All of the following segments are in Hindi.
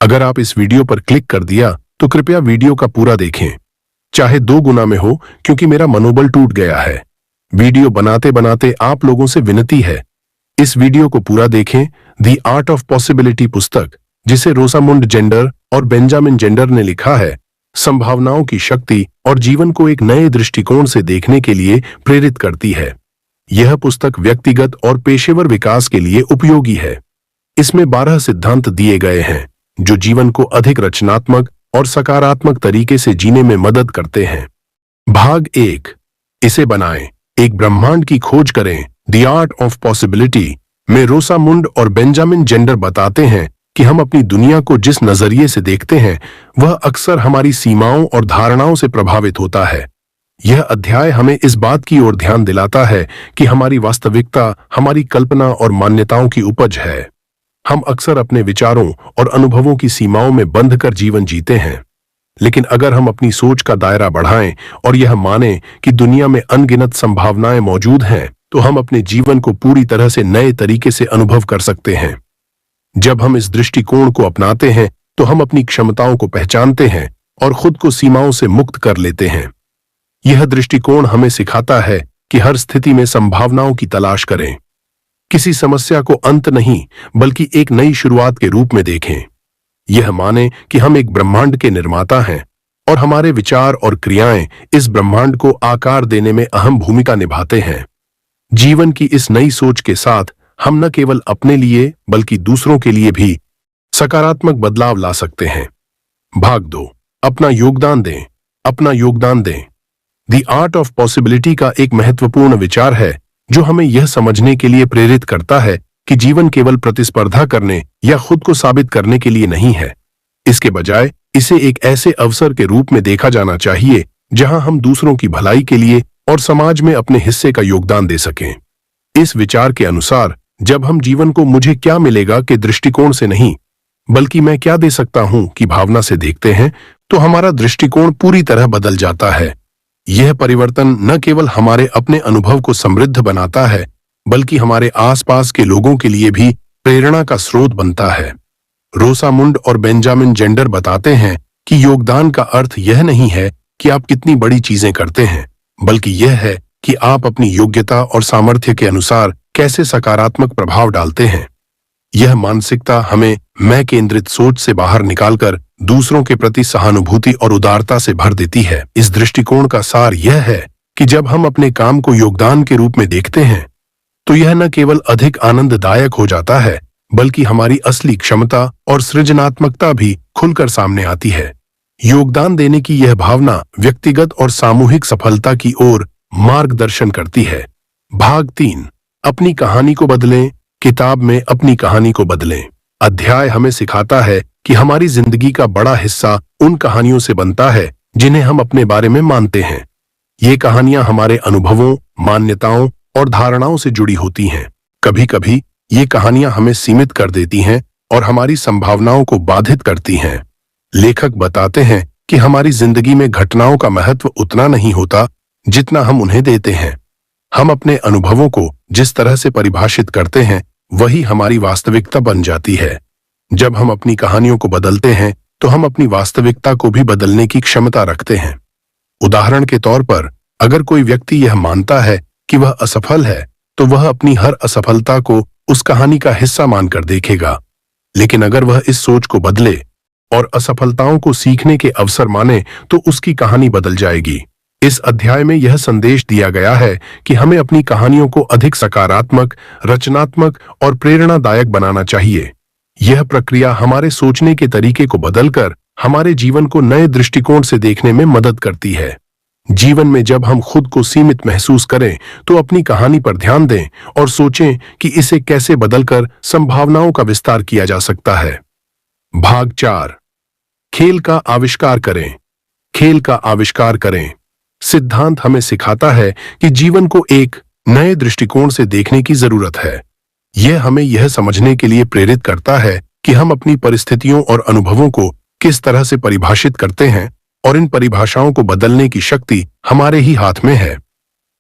अगर आप इस वीडियो पर क्लिक कर दिया तो कृपया वीडियो का पूरा देखें, चाहे 2 गुना में हो, क्योंकि मेरा मनोबल टूट गया है। वीडियो बनाते बनाते आप लोगों से विनती है, इस वीडियो को पूरा देखें। द आर्ट ऑफ पॉसिबिलिटी पुस्तक, जिसे रोसामुंड जेंडर और बेंजामिन जेंडर ने लिखा है, संभावनाओं की शक्ति और जीवन को एक नए दृष्टिकोण से देखने के लिए प्रेरित करती है। यह पुस्तक व्यक्तिगत और पेशेवर विकास के लिए उपयोगी है। इसमें 12 सिद्धांत दिए गए हैं जो जीवन को अधिक रचनात्मक और सकारात्मक तरीके से जीने में मदद करते हैं। भाग 1, इसे बनाएं, एक ब्रह्मांड की खोज करें। द आर्ट ऑफ पॉसिबिलिटी में रोसामुंड और बेंजामिन जेंडर बताते हैं कि हम अपनी दुनिया को जिस नजरिए से देखते हैं वह अक्सर हमारी सीमाओं और धारणाओं से प्रभावित होता है। यह अध्याय हमें इस बात की ओर ध्यान दिलाता है कि हमारी वास्तविकता हमारी कल्पना और मान्यताओं की उपज है। हम अक्सर अपने विचारों और अनुभवों की सीमाओं में बंध कर जीवन जीते हैं, लेकिन अगर हम अपनी सोच का दायरा बढ़ाएं और यह मानें कि दुनिया में अनगिनत संभावनाएं मौजूद हैं, तो हम अपने जीवन को पूरी तरह से नए तरीके से अनुभव कर सकते हैं। जब हम इस दृष्टिकोण को अपनाते हैं तो हम अपनी क्षमताओं को पहचानते हैं और खुद को सीमाओं से मुक्त कर लेते हैं। यह दृष्टिकोण हमें सिखाता है कि हर स्थिति में संभावनाओं की तलाश करें, किसी समस्या को अंत नहीं बल्कि एक नई शुरुआत के रूप में देखें। यह माने कि हम एक ब्रह्मांड के निर्माता हैं और हमारे विचार और क्रियाएं इस ब्रह्मांड को आकार देने में अहम भूमिका निभाते हैं। जीवन की इस नई सोच के साथ हम न केवल अपने लिए बल्कि दूसरों के लिए भी सकारात्मक बदलाव ला सकते हैं। भाग 2, अपना योगदान दें। अपना योगदान दें द आर्ट ऑफ पॉसिबिलिटी का एक महत्वपूर्ण विचार है जो हमें यह समझने के लिए प्रेरित करता है कि जीवन केवल प्रतिस्पर्धा करने या खुद को साबित करने के लिए नहीं है। इसके बजाय इसे एक ऐसे अवसर के रूप में देखा जाना चाहिए जहां हम दूसरों की भलाई के लिए और समाज में अपने हिस्से का योगदान दे सकें। इस विचार के अनुसार जब हम जीवन को मुझे क्या मिलेगा के दृष्टिकोण से नहीं बल्कि मैं क्या दे सकता हूं की भावना से देखते हैं, तो हमारा दृष्टिकोण पूरी तरह बदल जाता है। यह परिवर्तन न केवल हमारे अपने अनुभव को समृद्ध बनाता है बल्कि हमारे आसपास के लोगों के लिए भी प्रेरणा का स्रोत बनता है। रोसामुंड और बेंजामिन जेंडर बताते हैं कि योगदान का अर्थ यह नहीं है कि आप कितनी बड़ी चीजें करते हैं, बल्कि यह है कि आप अपनी योग्यता और सामर्थ्य के अनुसार कैसे सकारात्मक प्रभाव डालते हैं। यह मानसिकता हमें मैं केंद्रित सोच से बाहर निकालकर दूसरों के प्रति सहानुभूति और उदारता से भर देती है। इस दृष्टिकोण का सार यह है कि जब हम अपने काम को योगदान के रूप में देखते हैं तो यह न केवल अधिक आनंददायक हो जाता है बल्कि हमारी असली क्षमता और सृजनात्मकता भी खुलकर सामने आती है। योगदान देने की यह भावना व्यक्तिगत और सामूहिक सफलता की ओर मार्गदर्शन करती है। भाग 3, अपनी कहानी को बदलें। किताब में अपनी कहानी को बदलें अध्याय हमें सिखाता है कि हमारी जिंदगी का बड़ा हिस्सा उन कहानियों से बनता है जिन्हें हम अपने बारे में मानते हैं। ये कहानियां हमारे अनुभवों, मान्यताओं और धारणाओं से जुड़ी होती हैं। कभी कभी ये कहानियां हमें सीमित कर देती हैं और हमारी संभावनाओं को बाधित करती हैं। लेखक बताते हैं कि हमारी जिंदगी में घटनाओं का महत्व उतना नहीं होता जितना हम उन्हें देते हैं। हम अपने अनुभवों को जिस तरह से परिभाषित करते हैं वही हमारी वास्तविकता बन जाती है। जब हम अपनी कहानियों को बदलते हैं तो हम अपनी वास्तविकता को भी बदलने की क्षमता रखते हैं। उदाहरण के तौर पर, अगर कोई व्यक्ति यह मानता है कि वह असफल है तो वह अपनी हर असफलता को उस कहानी का हिस्सा मानकर देखेगा। लेकिन अगर वह इस सोच को बदले और असफलताओं को सीखने के अवसर माने तो उसकी कहानी बदल जाएगी। इस अध्याय में यह संदेश दिया गया है कि हमें अपनी कहानियों को अधिक सकारात्मक, रचनात्मक और प्रेरणादायक बनाना चाहिए। यह प्रक्रिया हमारे सोचने के तरीके को बदलकर हमारे जीवन को नए दृष्टिकोण से देखने में मदद करती है। जीवन में जब हम खुद को सीमित महसूस करें तो अपनी कहानी पर ध्यान दें और सोचें कि इसे कैसे बदलकर संभावनाओं का विस्तार किया जा सकता है। भाग 4, खेल का आविष्कार करें। खेल का आविष्कार करें सिद्धांत हमें सिखाता है कि जीवन को एक नए दृष्टिकोण से देखने की जरूरत है। यह हमें यह समझने के लिए प्रेरित करता है कि हम अपनी परिस्थितियों और अनुभवों को किस तरह से परिभाषित करते हैं और इन परिभाषाओं को बदलने की शक्ति हमारे ही हाथ में है।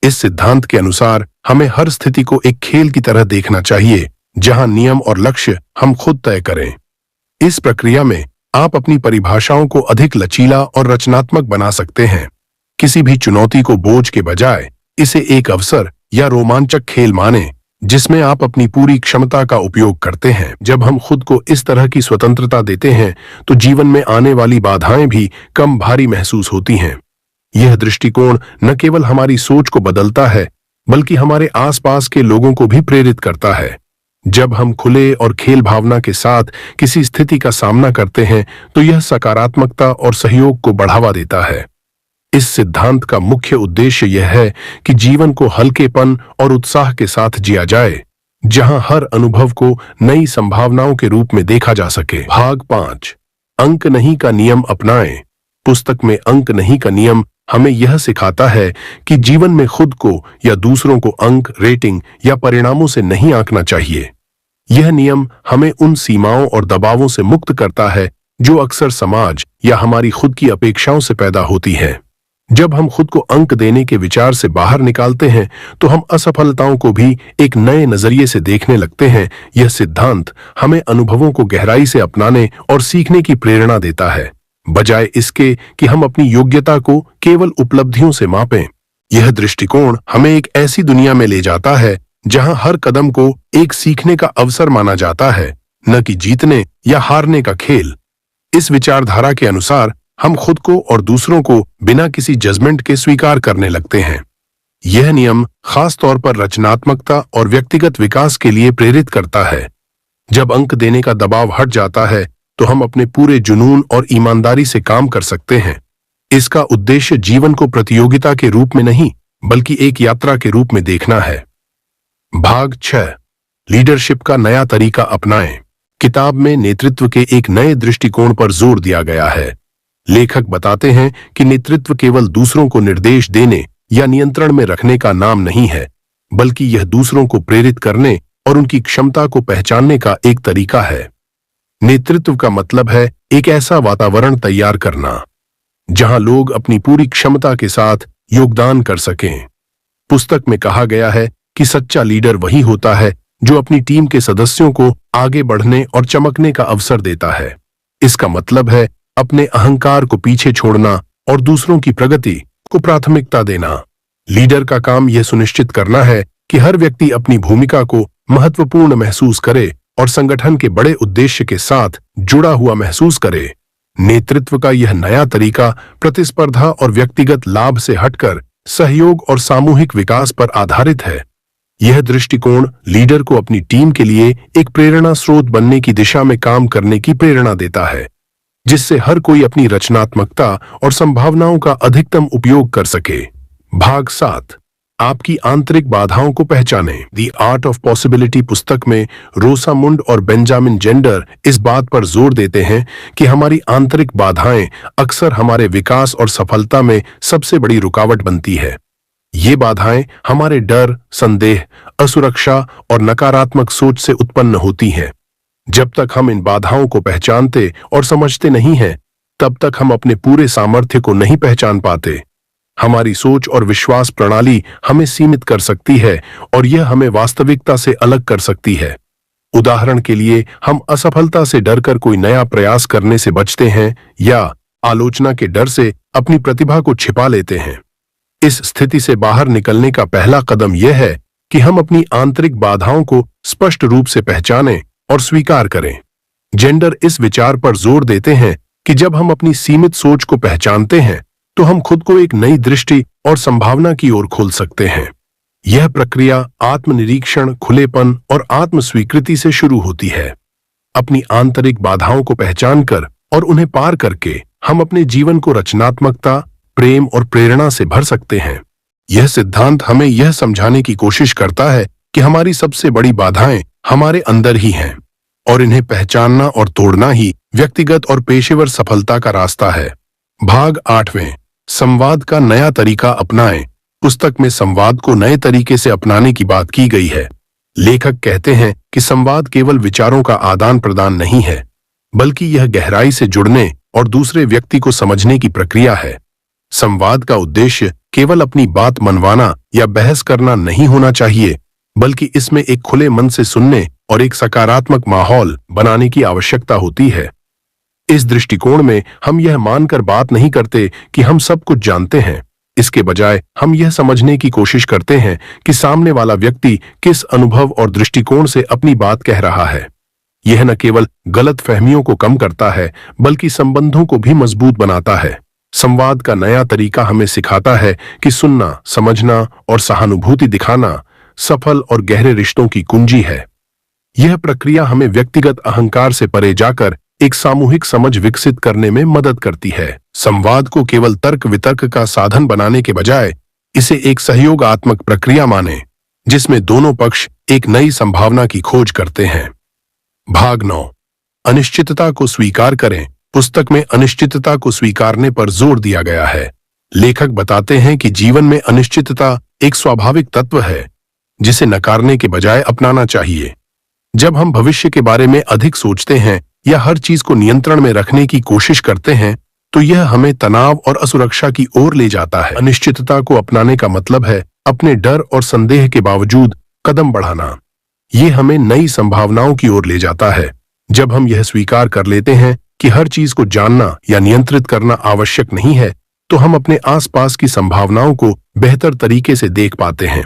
इस सिद्धांत के अनुसार हमें हर स्थिति को एक खेल की तरह देखना चाहिए जहां नियम और लक्ष्य हम खुद तय करें। इस प्रक्रिया में आप अपनी परिभाषाओं को अधिक लचीला और रचनात्मक बना सकते हैं। किसी भी चुनौती को बोझ के बजाय इसे एक अवसर या रोमांचक खेल माने जिसमें आप अपनी पूरी क्षमता का उपयोग करते हैं। जब हम खुद को इस तरह की स्वतंत्रता देते हैं तो जीवन में आने वाली बाधाएं भी कम भारी महसूस होती हैं। यह दृष्टिकोण न केवल हमारी सोच को बदलता है बल्कि हमारे आसपास के लोगों को भी प्रेरित करता है। जब हम खुले और खेल भावना के साथ किसी स्थिति का सामना करते हैं तो यह सकारात्मकता और सहयोग को बढ़ावा देता है। इस सिद्धांत का मुख्य उद्देश्य यह है कि जीवन को हल्केपन और उत्साह के साथ जिया जाए, जहां हर अनुभव को नई संभावनाओं के रूप में देखा जा सके। भाग 5, अंक नहीं का नियम अपनाएं। पुस्तक में अंक नहीं का नियम हमें यह सिखाता है कि जीवन में खुद को या दूसरों को अंक, रेटिंग या परिणामों से नहीं आंकना चाहिए। यह नियम हमें उन सीमाओं और दबावों से मुक्त करता है जो अक्सर समाज या हमारी खुद की अपेक्षाओं से पैदा होती हैं। जब हम खुद को अंक देने के विचार से बाहर निकालते हैं तो हम असफलताओं को भी एक नए नजरिए से देखने लगते हैं। यह सिद्धांत हमें अनुभवों को गहराई से अपनाने और सीखने की प्रेरणा देता है, बजाय इसके कि हम अपनी योग्यता को केवल उपलब्धियों से मापें। यह दृष्टिकोण हमें एक ऐसी दुनिया में ले जाता है जहां हर कदम को एक सीखने का अवसर माना जाता है, न कि जीतने या हारने का खेल। इस विचारधारा के अनुसार हम खुद को और दूसरों को बिना किसी जजमेंट के स्वीकार करने लगते हैं। यह नियम खास तौर पर रचनात्मकता और व्यक्तिगत विकास के लिए प्रेरित करता है। जब अंक देने का दबाव हट जाता है तो हम अपने पूरे जुनून और ईमानदारी से काम कर सकते हैं। इसका उद्देश्य जीवन को प्रतियोगिता के रूप में नहीं बल्कि एक यात्रा के रूप में देखना है। भाग 6, लीडरशिप का नया तरीका अपनाएं। किताब में नेतृत्व के एक नए दृष्टिकोण पर जोर दिया गया है। लेखक बताते हैं कि नेतृत्व केवल दूसरों को निर्देश देने या नियंत्रण में रखने का नाम नहीं है, बल्कि यह दूसरों को प्रेरित करने और उनकी क्षमता को पहचानने का एक तरीका है। नेतृत्व का मतलब है एक ऐसा वातावरण तैयार करना जहां लोग अपनी पूरी क्षमता के साथ योगदान कर सकें। पुस्तक में कहा गया है कि सच्चा लीडर वही होता है जो अपनी टीम के सदस्यों को आगे बढ़ने और चमकने का अवसर देता है। इसका मतलब है अपने अहंकार को पीछे छोड़ना और दूसरों की प्रगति को प्राथमिकता देना। लीडर का काम यह सुनिश्चित करना है कि हर व्यक्ति अपनी भूमिका को महत्वपूर्ण महसूस करे और संगठन के बड़े उद्देश्य के साथ जुड़ा हुआ महसूस करे। नेतृत्व का यह नया तरीका प्रतिस्पर्धा और व्यक्तिगत लाभ से हटकर सहयोग और सामूहिक विकास पर आधारित है। यह दृष्टिकोण लीडर को अपनी टीम के लिए एक प्रेरणा स्रोत बनने की दिशा में काम करने की प्रेरणा देता है, जिससे हर कोई अपनी रचनात्मकता और संभावनाओं का अधिकतम उपयोग कर सके। भाग 7, आपकी आंतरिक बाधाओं को पहचानें। द आर्ट ऑफ पॉसिबिलिटी पुस्तक में रोसामुंड और बेंजामिन जेंडर इस बात पर जोर देते हैं कि हमारी आंतरिक बाधाएं अक्सर हमारे विकास और सफलता में सबसे बड़ी रुकावट बनती है। ये बाधाएं हमारे डर, संदेह, असुरक्षा और नकारात्मक सोच से उत्पन्न होती हैं। जब तक हम इन बाधाओं को पहचानते और समझते नहीं हैं, तब तक हम अपने पूरे सामर्थ्य को नहीं पहचान पाते। हमारी सोच और विश्वास प्रणाली हमें सीमित कर सकती है और यह हमें वास्तविकता से अलग कर सकती है। उदाहरण के लिए, हम असफलता से डरकर कोई नया प्रयास करने से बचते हैं या आलोचना के डर से अपनी प्रतिभा को छिपा लेते हैं। इस स्थिति से बाहर निकलने का पहला कदम यह है कि हम अपनी आंतरिक बाधाओं को स्पष्ट रूप से पहचानें और स्वीकार करें। जेंडर इस विचार पर जोर देते हैं कि जब हम अपनी सीमित सोच को पहचानते हैं तो हम खुद को एक नई दृष्टि और संभावना की ओर खोल सकते हैं। यह प्रक्रिया आत्मनिरीक्षण, खुलेपन और आत्म स्वीकृति से शुरू होती है। अपनी आंतरिक बाधाओं को पहचानकर और उन्हें पार करके हम अपने जीवन को रचनात्मकता, प्रेम और प्रेरणा से भर सकते हैं। यह सिद्धांत हमें यह समझाने की कोशिश करता है कि हमारी सबसे बड़ी बाधाएं हमारे अंदर ही हैं और इन्हें पहचानना और तोड़ना ही व्यक्तिगत और पेशेवर सफलता का रास्ता है। भाग 8वें, संवाद का नया तरीका अपनाएं। पुस्तक में संवाद को नए तरीके से अपनाने की बात की गई है। लेखक कहते हैं कि संवाद केवल विचारों का आदान प्रदान नहीं है, बल्कि यह गहराई से जुड़ने और दूसरे व्यक्ति को समझने की प्रक्रिया है। संवाद का उद्देश्य केवल अपनी बात मनवाना या बहस करना नहीं होना चाहिए, बल्कि इसमें एक खुले मन से सुनने और एक सकारात्मक माहौल बनाने की आवश्यकता होती है। इस दृष्टिकोण में हम यह मानकर बात नहीं करते कि हम सब कुछ जानते हैं। इसके बजाय हम यह समझने की कोशिश करते हैं कि सामने वाला व्यक्ति किस अनुभव और दृष्टिकोण से अपनी बात कह रहा है। यह न केवल गलत फहमियों को कम करता है बल्कि संबंधों को भी मजबूत बनाता है। संवाद का नया तरीका हमें सिखाता है कि सुनना, समझना और सहानुभूति दिखाना सफल और गहरे रिश्तों की कुंजी है। यह प्रक्रिया हमें व्यक्तिगत अहंकार से परे जाकर एक सामूहिक समझ विकसित करने में मदद करती है। संवाद को केवल तर्क वितर्क का साधन बनाने के बजाय इसे एक सहयोगात्मक प्रक्रिया माने, जिसमें दोनों पक्ष एक नई संभावना की खोज करते हैं। भाग 9, अनिश्चितता को स्वीकार करें। पुस्तक में अनिश्चितता को स्वीकारने पर जोर दिया गया है। लेखक बताते हैं कि जीवन में अनिश्चितता एक स्वाभाविक तत्व है जिसे नकारने के बजाय अपनाना चाहिए। जब हम भविष्य के बारे में अधिक सोचते हैं या हर चीज को नियंत्रण में रखने की कोशिश करते हैं तो यह हमें तनाव और असुरक्षा की ओर ले जाता है। अनिश्चितता को अपनाने का मतलब है अपने डर और संदेह के बावजूद कदम बढ़ाना। ये हमें नई संभावनाओं की ओर ले जाता है। जब हम यह स्वीकार कर लेते हैं कि हर चीज को जानना या नियंत्रित करना आवश्यक नहीं है, तो हम अपने आसपास की संभावनाओं को बेहतर तरीके से देख पाते हैं।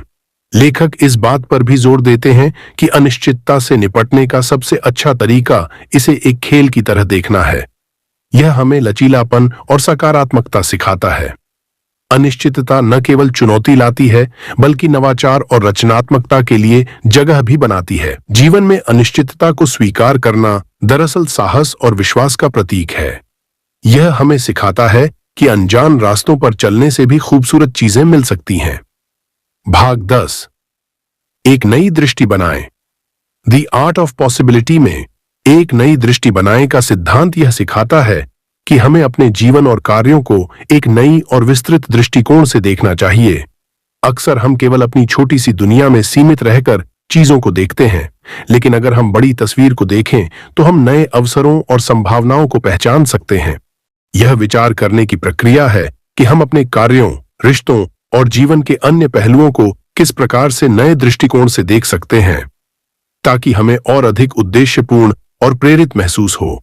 लेखक इस बात पर भी जोर देते हैं कि अनिश्चितता से निपटने का सबसे अच्छा तरीका इसे एक खेल की तरह देखना है। यह हमें लचीलापन और सकारात्मकता सिखाता है। अनिश्चितता न केवल चुनौती लाती है बल्कि नवाचार और रचनात्मकता के लिए जगह भी बनाती है। जीवन में अनिश्चितता को स्वीकार करना दरअसल साहस और विश्वास का प्रतीक है। यह हमें सिखाता है कि अनजान रास्तों पर चलने से भी खूबसूरत चीजें मिल सकती हैं। भाग 10, एक नई दृष्टि बनाएं। द आर्ट ऑफ पॉसिबिलिटी में एक नई दृष्टि बनाएं का सिद्धांत यह सिखाता है कि हमें अपने जीवन और कार्यों को एक नई और विस्तृत दृष्टिकोण से देखना चाहिए। अक्सर हम केवल अपनी छोटी सी दुनिया में सीमित रहकर चीजों को देखते हैं, लेकिन अगर हम बड़ी तस्वीर को देखें तो हम नए अवसरों और संभावनाओं को पहचान सकते हैं। यह विचार करने की प्रक्रिया है कि हम अपने कार्यों, रिश्तों और जीवन के अन्य पहलुओं को किस प्रकार से नए दृष्टिकोण से देख सकते हैं, ताकि हमें और अधिक उद्देश्यपूर्ण और प्रेरित महसूस हो।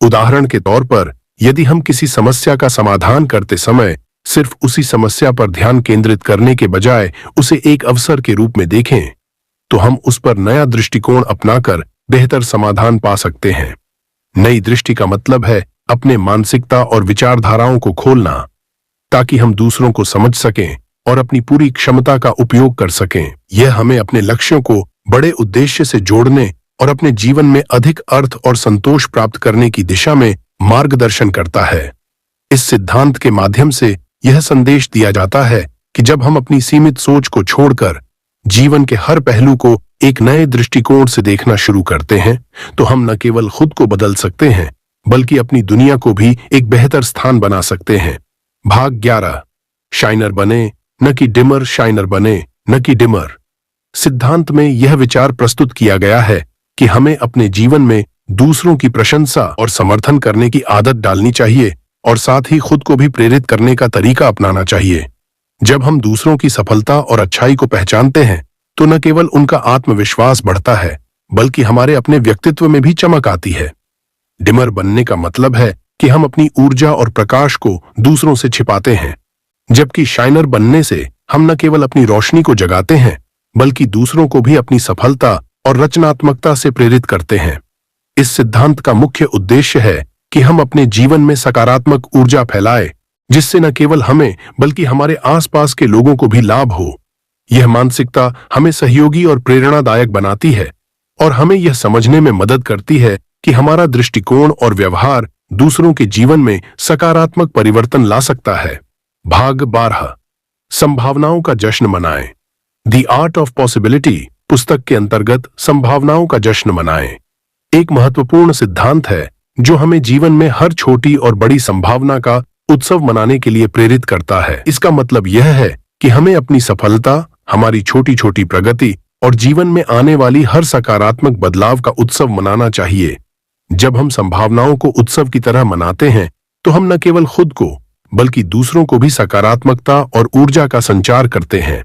उदाहरण के तौर पर, यदि हम किसी समस्या का समाधान करते समय सिर्फ उसी समस्या पर ध्यान केंद्रित करने के बजाय उसे एक अवसर के रूप में देखें, तो हम उस पर नया दृष्टिकोण अपनाकर बेहतर समाधान पा सकते हैं। नई दृष्टि का मतलब है अपने मानसिकता और विचारधाराओं को खोलना, ताकि हम दूसरों को समझ सकें और अपनी पूरी क्षमता का उपयोग कर सकें। यह हमें अपने लक्ष्यों को बड़े उद्देश्य से जोड़ने और अपने जीवन में अधिक अर्थ और संतोष प्राप्त करने की दिशा में मार्गदर्शन करता है। इस सिद्धांत के माध्यम से यह संदेश दिया जाता है कि जब हम अपनी सीमित सोच को छोड़कर जीवन के हर पहलू को एक नए दृष्टिकोण से देखना शुरू करते हैं, तो हम न केवल खुद को बदल सकते हैं बल्कि अपनी दुनिया को भी एक बेहतर स्थान बना सकते हैं। भाग 11, शाइनर बने न कि डिमर। शाइनर बने न कि डिमर। सिद्धांत में यह विचार प्रस्तुत किया गया है कि हमें अपने जीवन में दूसरों की प्रशंसा और समर्थन करने की आदत डालनी चाहिए और साथ ही खुद को भी प्रेरित करने का तरीका अपनाना चाहिए। जब हम दूसरों की सफलता और अच्छाई को पहचानते हैं तो न केवल उनका आत्मविश्वास बढ़ता है बल्कि हमारे अपने व्यक्तित्व में भी चमक आती है। डिमर बनने का मतलब है कि हम अपनी ऊर्जा और प्रकाश को दूसरों से छिपाते हैं, जबकि शाइनर बनने से हम न केवल अपनी रोशनी को जगाते हैं बल्कि दूसरों को भी अपनी सफलता और रचनात्मकता से प्रेरित करते हैं। इस सिद्धांत का मुख्य उद्देश्य है कि हम अपने जीवन में सकारात्मक ऊर्जा फैलाएं, जिससे न केवल हमें बल्कि हमारे आसपास के लोगों को भी लाभ हो। यह मानसिकता हमें सहयोगी और प्रेरणादायक बनाती है और हमें यह समझने में मदद करती है कि हमारा दृष्टिकोण और व्यवहार दूसरों के जीवन में सकारात्मक परिवर्तन ला सकता है। भाग 12, संभावनाओं का जश्न मनाएं। द आर्ट ऑफ पॉसिबिलिटी पुस्तक के अंतर्गत संभावनाओं का जश्न मनाएं एक महत्वपूर्ण सिद्धांत है जो हमें जीवन में हर छोटी और बड़ी संभावना का उत्सव मनाने के लिए प्रेरित करता है। इसका मतलब यह है कि हमें अपनी सफलता, हमारी छोटी छोटी प्रगति और जीवन में आने वाली हर सकारात्मक बदलाव का उत्सव मनाना चाहिए। जब हम संभावनाओं को उत्सव की तरह मनाते हैं तो हम न केवल खुद को बल्कि दूसरों को भी सकारात्मकता और ऊर्जा का संचार करते हैं।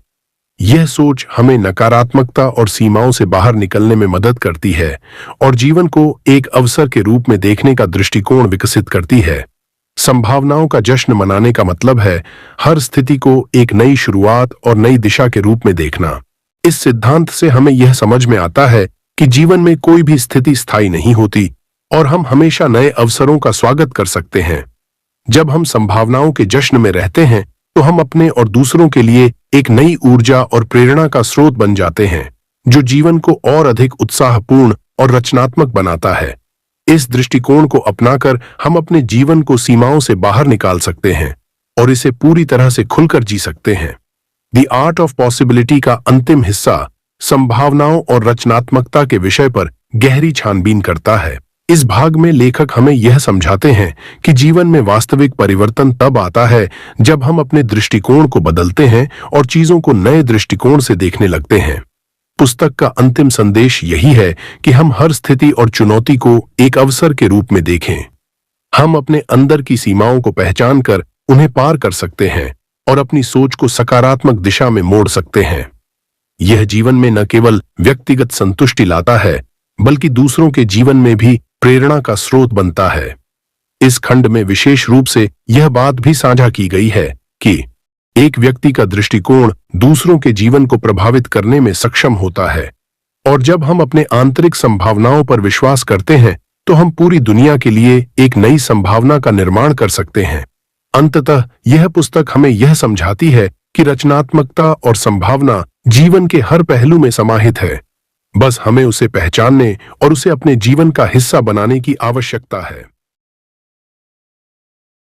यह सोच हमें नकारात्मकता और सीमाओं से बाहर निकलने में मदद करती है और जीवन को एक अवसर के रूप में देखने का दृष्टिकोण विकसित करती है। संभावनाओं का जश्न मनाने का मतलब है हर स्थिति को एक नई शुरुआत और नई दिशा के रूप में देखना। इस सिद्धांत से हमें यह समझ में आता है कि जीवन में कोई भी स्थिति स्थायी नहीं होती और हम हमेशा नए अवसरों का स्वागत कर सकते हैं। जब हम संभावनाओं के जश्न में रहते हैं तो हम अपने और दूसरों के लिए एक नई ऊर्जा और प्रेरणा का स्रोत बन जाते हैं, जो जीवन को और अधिक उत्साहपूर्ण और रचनात्मक बनाता है। इस दृष्टिकोण को अपनाकर हम अपने जीवन को सीमाओं से बाहर निकाल सकते हैं और इसे पूरी तरह से खुलकर जी सकते हैं। द आर्ट ऑफ पॉसिबिलिटी का अंतिम हिस्सा संभावनाओं और रचनात्मकता के विषय पर गहरी छानबीन करता है। इस भाग में लेखक हमें यह समझाते हैं कि जीवन में वास्तविक परिवर्तन तब आता है जब हम अपने दृष्टिकोण को बदलते हैं और चीजों को नए दृष्टिकोण से देखने लगते हैं। पुस्तक का अंतिम संदेश यही है कि हम हर स्थिति और चुनौती को एक अवसर के रूप में देखें। हम अपने अंदर की सीमाओं को पहचानकर उन्हें पार कर सकते हैं और अपनी सोच को सकारात्मक दिशा में मोड़ सकते हैं। यह जीवन में न केवल व्यक्तिगत संतुष्टि लाता है, बल्कि दूसरों के जीवन में भी प्रेरणा का स्रोत बनता है। इस खंड में विशेष रूप से यह बात भी साझा की गई है कि एक व्यक्ति का दृष्टिकोण दूसरों के जीवन को प्रभावित करने में सक्षम होता है, और जब हम अपने आंतरिक संभावनाओं पर विश्वास करते हैं तो हम पूरी दुनिया के लिए एक नई संभावना का निर्माण कर सकते हैं। अंततः यह पुस्तक हमें यह समझाती है कि रचनात्मकता और संभावना जीवन के हर पहलू में समाहित है। बस हमें उसे पहचानने और उसे अपने जीवन का हिस्सा बनाने की आवश्यकता है।